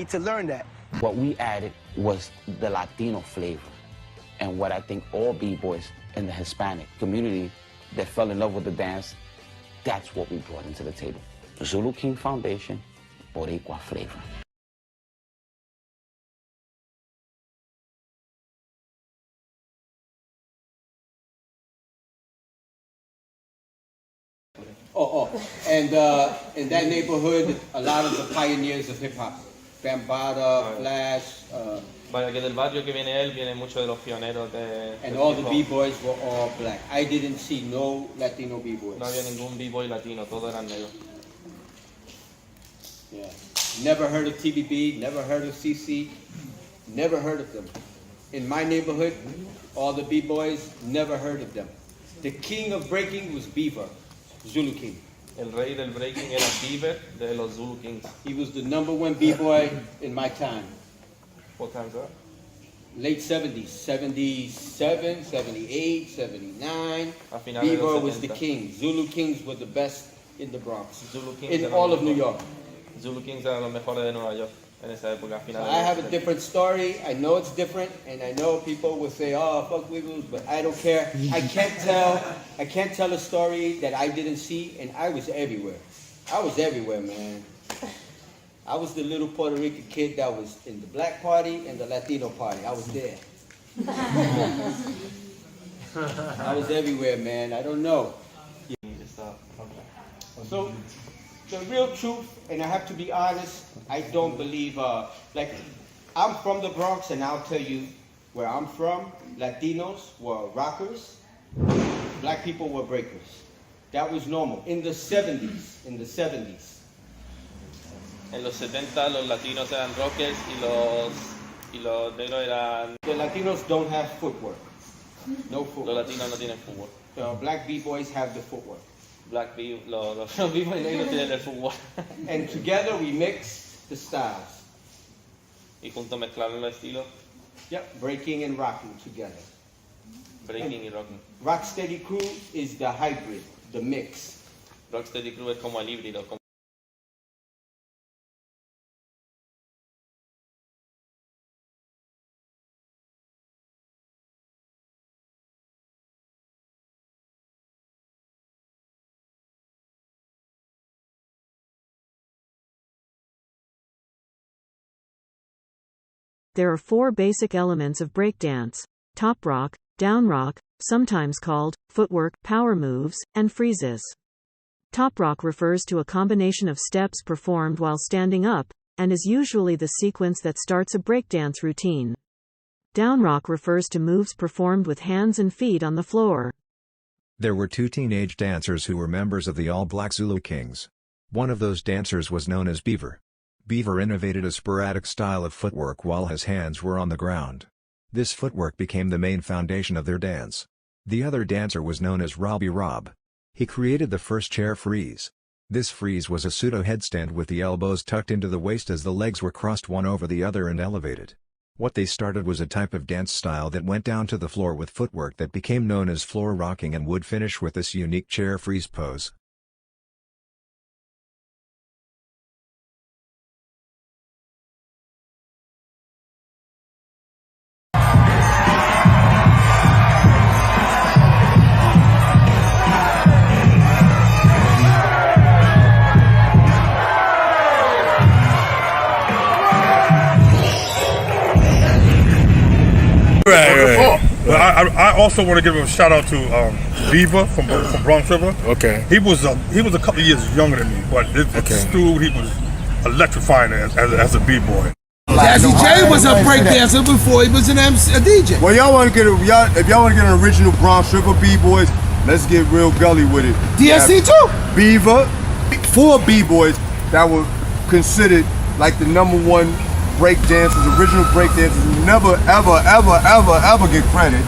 To learn that. What we added was the Latino flavor, and what I think all b-boys in the Hispanic community that fell in love with the dance, that's what we brought into the table. Zulu King Foundation, Boricua flavor. And in that neighborhood, a lot of the pioneers of hip hop, Bambata, Flash. Vaya, que del barrio que viene él, viene muchos de los pioneros de. And all the b-boys were all black. I didn't see no Latino b-boys. No había ningún b-boy latino, todos eran negros. Yeah. Never heard of TBB, never heard of CC, never heard of them. In my neighborhood, all the b-boys, never heard of them. The king of breaking was Beaver, Zulu King. El rey del breaking era Beaver de los Zulu Kings. He was the #1 b-boy in my time. What time is that? Late 70s, 77, 78, 79. Beaver was the king. Zulu Kings were the best in the Bronx. Zulu Kings in all of New York. Zulu Kings eran los mejores de Nueva York en esa época. So I have a different story. I know it's different, and I know people will say, "Oh, fuck Wiggles," but I don't care. I can't tell a story that I didn't see, and I was everywhere. I was everywhere, man. I was the little Puerto Rican kid that was in the black party and the Latino party. I was there. I was everywhere, man. I don't know. So, the real truth, and I have to be honest, I don't believe, like, I'm from the Bronx, and I'll tell you where I'm from. Latinos were rockers, black people were breakers. That was normal. In the 70s. En los 70 los latinos eran rockers y los negros eran. The Latinos don't have footwork. No footwork. Los latinos no tienen footwork. The black b-boys have the footwork. Los b-boys negros tienen el footwork. And together we mix the styles. Y juntos mezclaron los estilos. Yep, breaking and rocking together. Breaking y rocking. Rocksteady Crew is the hybrid, the mix. Rocksteady Crew es como el híbrido. There are 4 basic elements of breakdance: top rock, down rock, sometimes called footwork, power moves, and freezes. Top rock refers to a combination of steps performed while standing up, and is usually the sequence that starts a breakdance routine. Down rock refers to moves performed with hands and feet on the floor. There were 2 teenage dancers who were members of the all-black Zulu Kings. One of those dancers was known as Beaver. Beaver innovated a sporadic style of footwork while his hands were on the ground. This footwork became the main foundation of their dance. The other dancer was known as Robbie Rob. He created the first chair freeze. This freeze was a pseudo headstand with the elbows tucked into the waist as the legs were crossed one over the other and elevated. What they started was a type of dance style that went down to the floor with footwork that became known as floor rocking and would finish with this unique chair freeze pose. Right. I also want to give a shout out to Beaver from Bronx River. Okay. He was a couple of years younger than me, but this dude, he was electrifying as a b-boy. Jazzy J was a breakdancer before he was a DJ. Well, if y'all want to get an original Bronx River b-boys, let's get real gully with it. DSC too. Beaver, 4 b-boys that were considered like the #1 breakdancers, original breakdancers who never, ever get credit.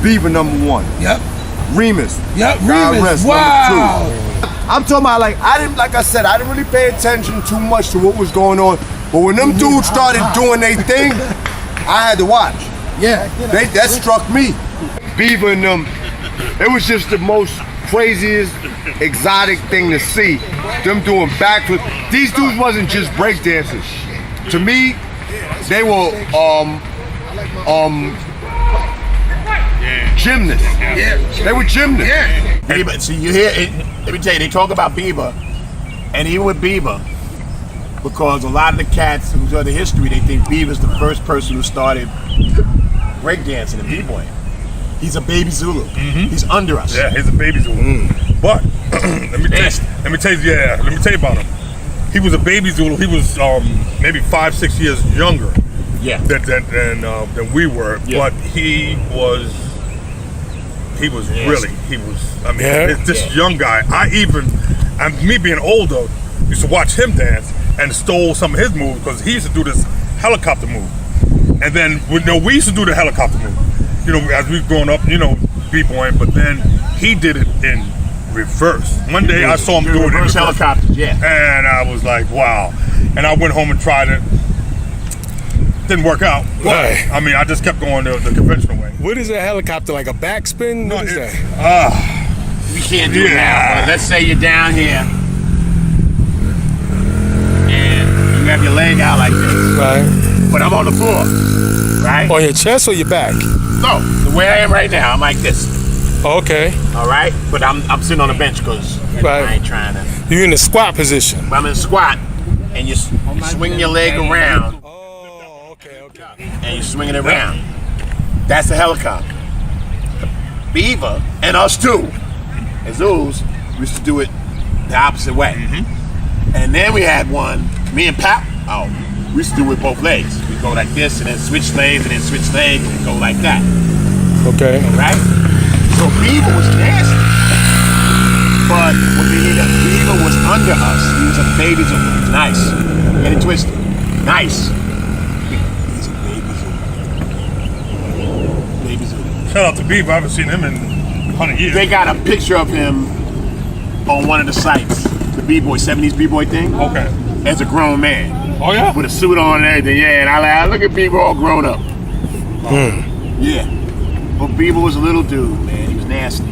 Beaver #1. Yep. Remus. Yep. God Remus. rest, Wow. #2. I'm talking about like I didn't really pay attention too much to what was going on, but when them dudes started doing their thing, I had to watch. Yeah. That struck me. Beaver and them, it was just the most craziest, exotic thing to see. Them doing backflips. These dudes wasn't just breakdancers. to me, they were gymnasts. Yeah. They were gymnasts. Yeah. Beaver, see, you hear it. Let me tell you, they talk about Beaver, and even with Beaver, because a lot of the cats who know the history, they think Beaver's the first person who started breakdancing and b-boying. He's a baby Zulu. He's under us. Yeah, he's a baby Zulu. But let me tell you about him. He was a baby Zulu. He was maybe 5-6 years younger. Yeah. Than we were. Yeah. But he was really. I mean, this young guy. Me being older, used to watch him dance and stole some of his moves because he used to do this helicopter move. And then we used to do the helicopter move. You know, as we growing up, you know, b-boying, but then he did it in reverse. One day I saw him do it in reverse helicopters, and I was like, wow. And I went home and tried it. Didn't work out. Right. I mean, I just kept going the conventional way. What is a helicopter, like a backspin? What is that? We can't do it now, but let's say you're down here and you have your leg out like this. Right. But I'm on the floor, right? On your chest or your back? No, the way I am right now, I'm like this. Okay. All right, but I'm sitting on the bench because I ain't trying to. You're in the squat position. I'm in squat, and you swing your leg around. Oh, okay. And you swing it around. That's the helicopter. Beaver and us too, as Zulus, we used to do it the opposite way. And then we had one, me and Pap. We used to do it with both legs. We go like this, and then switch legs, and then switch legs, and go like that. Okay. All right. So Beaver was nasty, but when Beaver was under us, he was a baby Zulu. Nice. Get it twisted. Nice. He's a baby Zulu. Baby Zulu. Shout out to Beaver. I haven't seen him in 100 years. They got a picture of him on one of the sites, the b-boy, 70s b-boy thing. Okay. As a grown man. Oh yeah? With a suit on and everything, yeah. And I look at Beaver all grown up. Yeah. But Beaver was a little dude, man. He was nasty.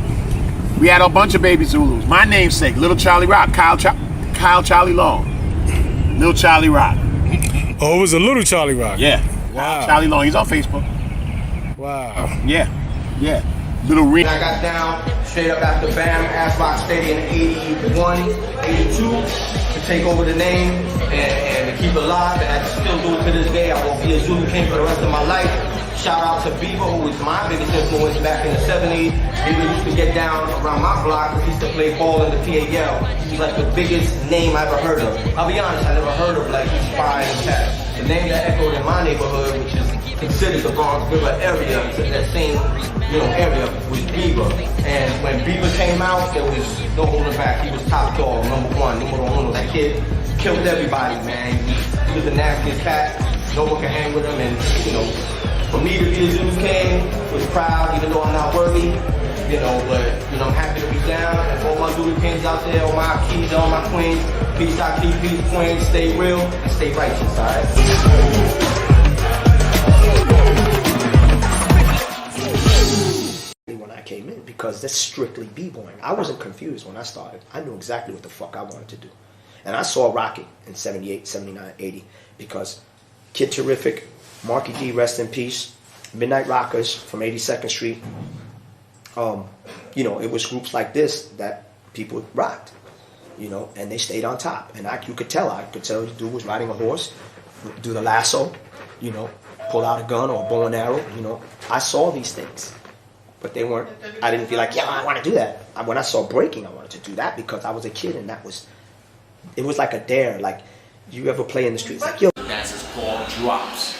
We had a bunch of baby Zulus. My namesake, Little Charlie Rock, Kyle Charlie Long. Little Charlie Rock. Oh, it was a Little Charlie Rock? Yeah. Wow. Charlie Long, he's on Facebook. Wow. Yeah. Little Ring. I got down straight up after BAM, Asrock Stadium in 81, 82 to take over the name and to keep it alive, and I still do it to this day. I will be a Zulu King for the rest of my life. Shout out to Beaver, who was my biggest influence back in the 70s. Beaver used to get down around my block because he used to play ball in the PAL. He's like the biggest name I ever heard of. I'll be honest, I never heard of like these Spy and Cat. The name that echoed in my neighborhood, which is considered the Bronx River area, that same area, was Beaver. And when Beaver came out, there was no holding back. He was top dog, number one. That kid killed everybody, man. He was the nastiest cat. No one could hang with him, and for me to be a Zulu King was proud, even though I'm not worthy. But I'm happy to be down. And all my Zulu Kings out there, all my keys, all my queens, peace out, peace, queens, stay real and stay righteous, alright? When I came in, because that's strictly b-boying. I wasn't confused when I started. I knew exactly what the fuck I wanted to do. And I saw Rocky in 78, 79, 80, because Kid Terrific, Marky D, rest in peace, Midnight Rockers from 82nd Street. It was groups like this that people rocked, and they stayed on top. And I could tell the dude was riding a horse, do the lasso, pull out a gun or a bow and arrow, I saw these things. But they weren't, I didn't feel like, I want to do that. When I saw breaking, I wanted to do that because I was a kid, and it was like a dare. Like, you ever play in the streets, like, yo. The dance is called drops.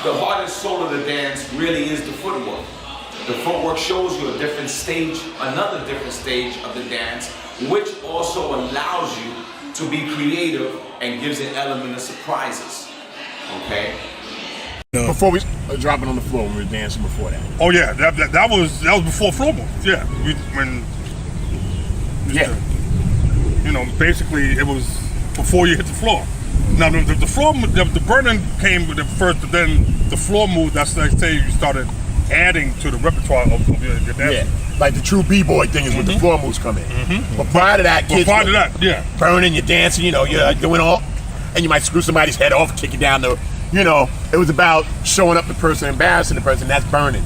The heart and soul of the dance really is the footwork. The footwork shows you another different stage of the dance, which also allows you to be creative and gives an element of surprises. Okay? Before we dropping on the floor, when we were dancing before that. Oh yeah, that was before floor moves. Yeah, basically it was before you hit the floor. Now the floor, the burning came with the first, but then the floor move. That's like say you started adding to the repertoire of your dance. Yeah, like the true b-boy thing is when the floor moves come in. But prior to that, kids yeah, burning, you're dancing, you're doing all. and you might screw somebody's head off, kick it down the, you know, it was about showing up the person, embarrassing the person, that's burning.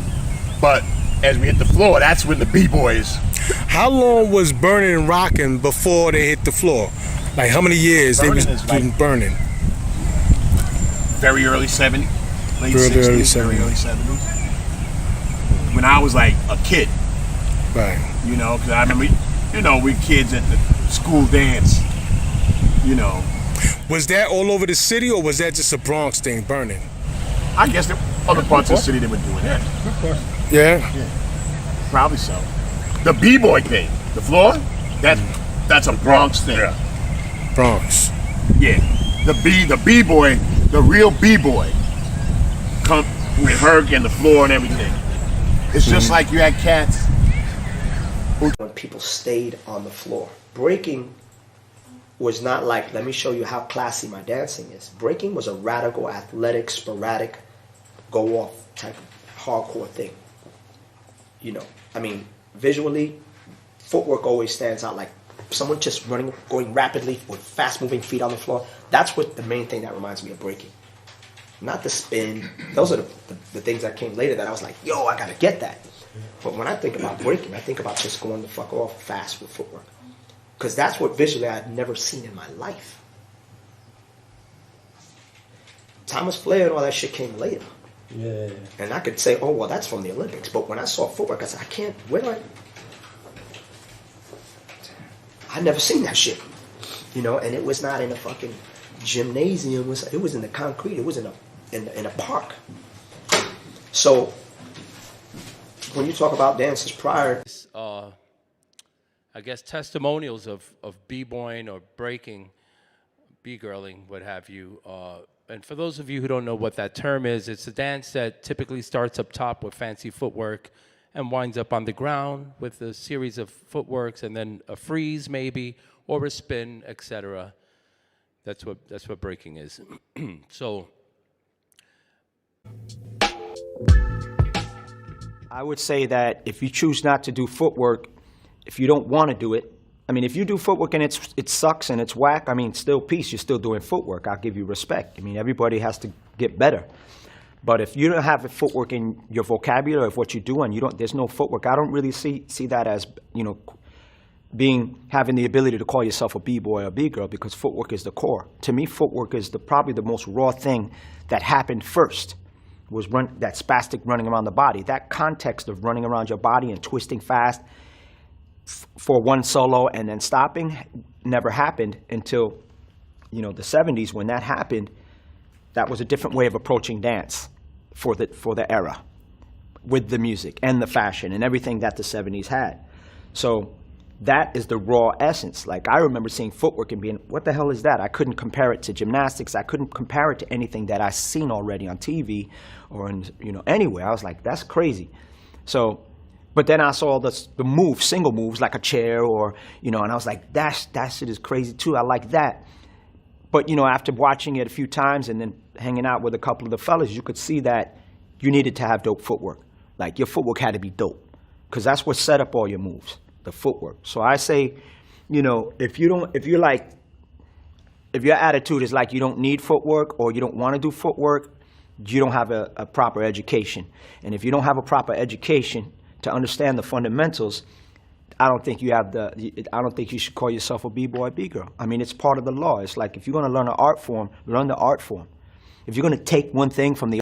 But as we hit the floor, that's when the b-boys. How long was burning and rocking before they hit the floor? Like how many years they was doing burning? Very early 70s, late Very 60s, early very early 70s. When I was like a kid. Right. You know, because I remember, you know, we kids at the school dance, you know. Was that all over the city, or was that just a Bronx thing, burning? I guess there were other parts of the city that were doing that. Yeah? Yeah. Probably so. The b-boy thing, the floor, that's a Bronx thing. Yeah. Bronx. Yeah. The b-boy, the real b-boy, come with Herc and the floor and everything. It's just like you had cats. When people stayed on the floor. Breaking was not like, let me show you how classy my dancing is. Breaking was a radical, athletic, sporadic, go off type of hardcore thing. You know, I mean, visually, footwork always stands out, like someone just running, going rapidly with fast moving feet on the floor. That's what the main thing that reminds me of breaking. Not the spin. Those are the things that came later that I was like, yo, I gotta get that. But when I think about breaking, I think about just going the fuck off fast with footwork. Because that's what visually I'd never seen in my life. Thomas Flair and all that shit came later. Yeah. And I could say, oh, well, that's from the Olympics. But when I saw footwork, I said, I can't, where do I'd never seen that shit. You know, and it was not in a fucking gymnasium. It was in the concrete. It was in a park. So when you talk about dances prior, I guess testimonials of b-boying or breaking, b-girling, what have you. And for those of you who don't know what that term is, it's a dance that typically starts up top with fancy footwork and winds up on the ground with a series of footworks and then a freeze maybe, or a spin, etc. That's what breaking is. So I would say that if you choose not to do footwork, if you don't want to do it, I mean, if you do footwork and it sucks and it's whack, I mean, still peace, you're still doing footwork. I'll give you respect. I mean, everybody has to get better. But if you don't have a footwork in your vocabulary of what you do and there's no footwork, I don't really see that as, you know, having the ability to call yourself a b-boy or b-girl, because footwork is the core. To me, footwork is probably the most raw thing that happened first, was that spastic running around the body. That context of running around your body and twisting fast for one solo and then stopping never happened until, you know, the 70s. When that happened, that was a different way of approaching dance for the era, with the music and the fashion and everything that the 70s had. So that is the raw essence. Like, I remember seeing footwork and being, what the hell is that? I couldn't compare it to gymnastics. I couldn't compare it to anything that I've seen already on TV or in, you know, anywhere. I was like, that's crazy. So, but then I saw the moves, single moves, like a chair or, you know, and I was like, that shit is crazy too. I like that. But, you know, after watching it a few times and then hanging out with a couple of the fellas, you could see that you needed to have dope footwork. Like, your footwork had to be dope, because that's what set up all your moves, the footwork. So I say, you know, if your attitude is like you don't need footwork or you don't want to do footwork, you don't have a proper education. And if you don't have a proper education to understand the fundamentals, I don't think you should call yourself a b-boy, b-girl. I mean, it's part of the law. It's like, if you're going to learn an art form, learn the art form. If you're going to take one thing from the